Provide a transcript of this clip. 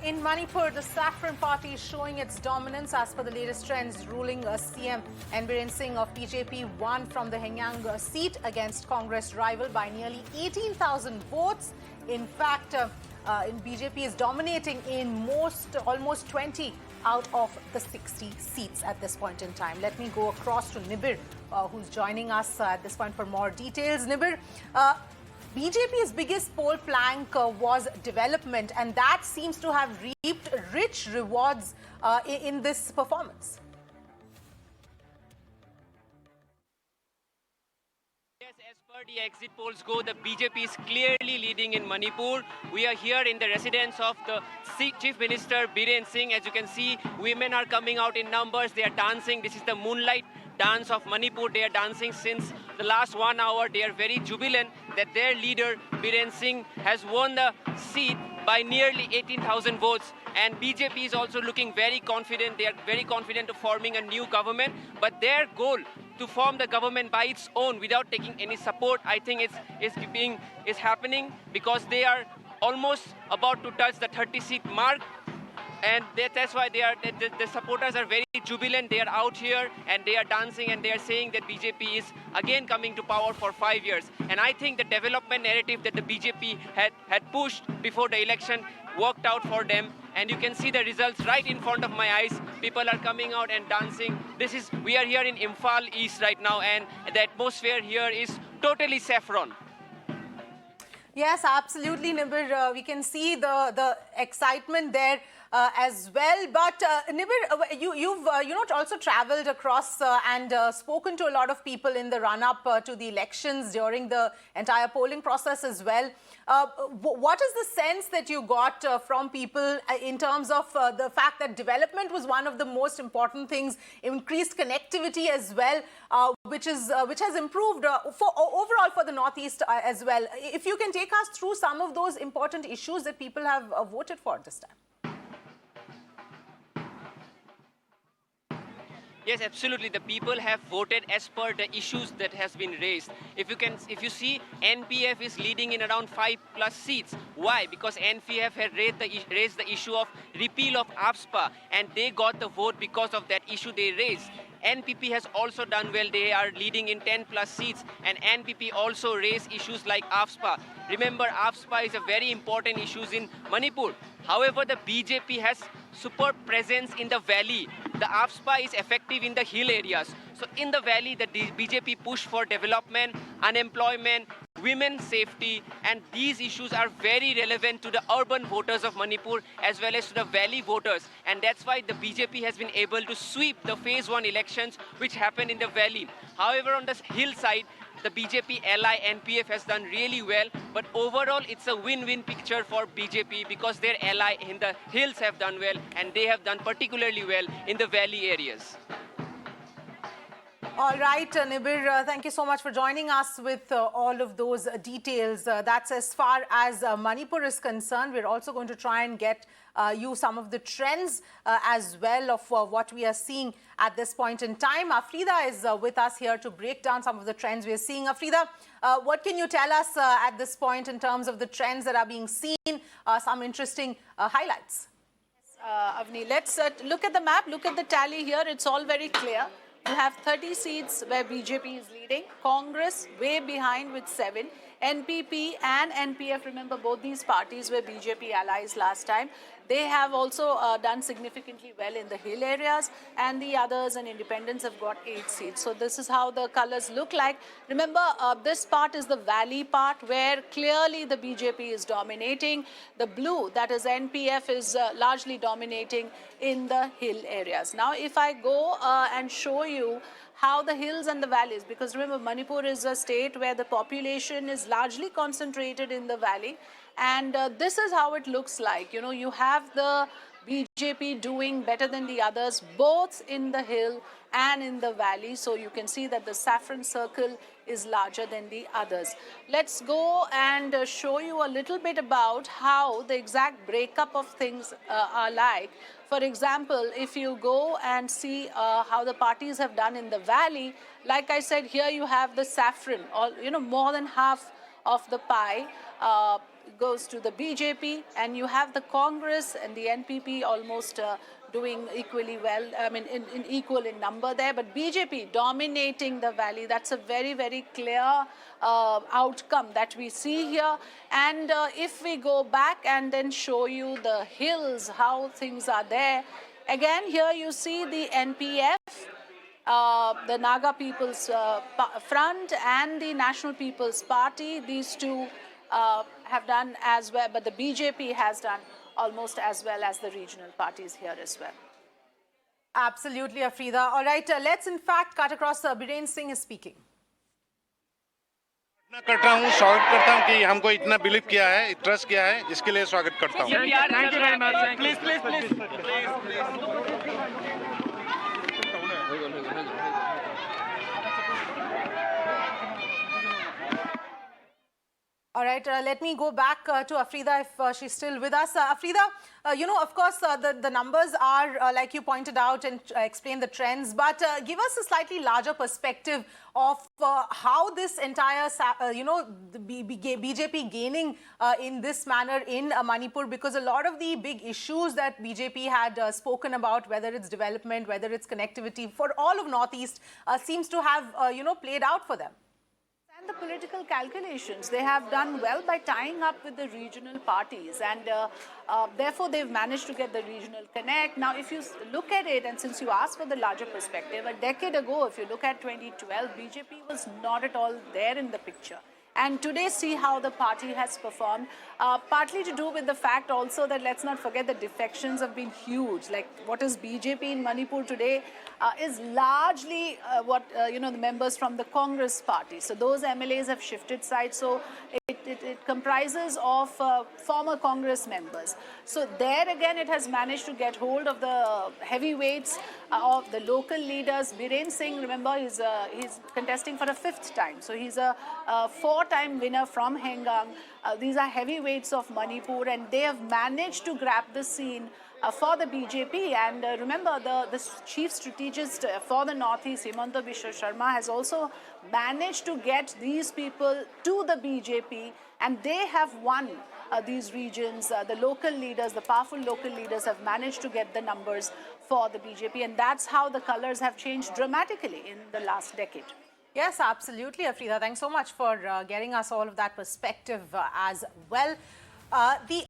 In Manipur, the Saffron Party is showing its dominance as per the latest trends. Ruling CM N Biren Singh of BJP won from the Heingang seat against Congress rival by nearly 18,000 votes. In fact, BJP is dominating in almost 20 out of the 60 seats at this point in time. Let me go across to Nibir, who's joining us at this point for more details. Nibir, BJP's biggest poll plank was development, and that seems to have reaped rich rewards in this performance. Yes, as per the exit polls go, the BJP is clearly leading in Manipur. We are here in the residence of the Chief Minister Biren Singh. As you can see, women are coming out in numbers. They are dancing. This is the moonlight dance of Manipur. They are dancing since the last 1 hour. They are very jubilant that their leader Biren Singh has won the seat by nearly 18,000 votes. And BJP is also looking very confident. They are very confident of forming a new government. But their goal to form the government by its own without taking any support, I think is happening because they are almost about to touch the 30-seat mark. And that's why the supporters are very jubilant. They are out here and they are dancing and they are saying that BJP is again coming to power for 5 years. And I think the development narrative that the BJP had pushed before the election worked out for them. And you can see the results right in front of my eyes. People are coming out and dancing. We are here in Imphal East right now, and the atmosphere here is totally saffron. Yes, absolutely, Nibir. We can see the excitement there as well. But Nibir, you've also travelled across and spoken to a lot of people in the run-up to the elections during the entire polling process as well. What is the sense that you got from people in terms of the fact that development was one of the most important things, increased connectivity as well, which has improved overall for the Northeast as well? If you can take us through some of those important issues that people have voted for this time. Yes, absolutely. The people have voted as per the issues that has been raised. If you see, NPF is leading in around 5+ seats. Why? Because NPF had raised the issue of repeal of AFSPA, and they got the vote because of that issue they raised. NPP has also done well. They are leading in 10+ seats, and NPP also raised issues like AFSPA. Remember, AFSPA is a very important issue in Manipur. However, the BJP has superb presence in the valley. The AFSPA is effective in the hill areas. So in the valley, the BJP push for development, unemployment, women's safety, and these issues are very relevant to the urban voters of Manipur as well as to the valley voters. And that's why the BJP has been able to sweep the phase 1 elections which happened in the valley. However, on the hillside, the BJP ally NPF has done really well, but overall it's a win-win picture for BJP because their ally in the hills have done well, and they have done particularly well in the valley areas. All right, Nibir, thank you so much for joining us with all of those details. That's as far as Manipur is concerned. We're also going to try and get you some of the trends as well of what we are seeing at this point in time. Afrida is with us here to break down some of the trends we are seeing. Afrida, what can you tell us at this point in terms of the trends that are being seen, some interesting highlights? Avni, let's look at the map, look at the tally here. It's all very clear. You have 30 seats where BJP is leading, Congress way behind with 7, NPP and NPF, remember both these parties were BJP allies last time. They have also done significantly well in the hill areas, and the others and independents have got 8 seats. So this is how the colors look like. Remember, this part is the valley part where clearly the BJP is dominating. The blue, that is NPF, is largely dominating in the hill areas. Now, if I go and show you how the hills and the valleys, because remember, Manipur is a state where the population is largely concentrated in the valley. And this is how it looks like. You know, you have the BJP doing better than the others, both in the hill and in the valley. So you can see that the saffron circle is larger than the others. Let's go and show you a little bit about how the exact breakup of things are like. For example, if you go and see how the parties have done in the valley, like I said, here you have the saffron, more than half of the pie. goes to the BJP, and you have the Congress and the NPP almost doing equally well, I mean, in equal in number there, but BJP dominating the valley. That's a very, very clear outcome that we see here. And if we go back and then show you the hills, how things are there, again, here you see the NPF, the Naga People's Front and the National People's Party. These two have done as well, but the BJP has done almost as well as the regional parties here as well. Absolutely, Afrida. All right, let's in fact cut across. Biren Singh is speaking. करता हूँ, स्वागत करता हूँ कि हमको इतना believe किया है, ट्रस्ट किया है, इसके लिए स्वागत करता हूँ। Thank you very much. Please. All right, let me go back to Afrida if she's still with us. Afrida, you know, of course, the numbers are, like you pointed out and explained the trends, but give us a slightly larger perspective of how this entire, you know, the BJP gaining in this manner in Manipur, because a lot of the big issues that BJP had spoken about, whether it's development, whether it's connectivity, for all of Northeast, seems to have, you know, played out for them. And the political calculations, they have done well by tying up with the regional parties, and therefore they've managed to get the regional connect. Now, if you look at it, and since you asked for the larger perspective, a decade ago, if you look at 2012, BJP was not at all there in the picture. And today, see how the party has performed, partly to do with the fact also that, let's not forget, the defections have been huge. Like, what is BJP in Manipur today is largely you know, the members from the Congress party. So those MLAs have shifted sides. So it comprises of former Congress members. So there again, it has managed to get hold of the heavyweights of the local leaders. Biren Singh, remember, he's contesting for a 5th time. So he's a 4-time winner from Heingang. These are heavyweights of Manipur, and they have managed to grab the scene for the BJP. And remember, the chief strategist for the Northeast, Himanta Biswa Sharma, has also managed to get these people to the BJP, and they have won these regions. The local leaders, the powerful local leaders, have managed to get the numbers for the BJP, and that's how the colors have changed dramatically in the last decade. Yes, absolutely, Afrida. Thanks so much for getting us all of that perspective as well. The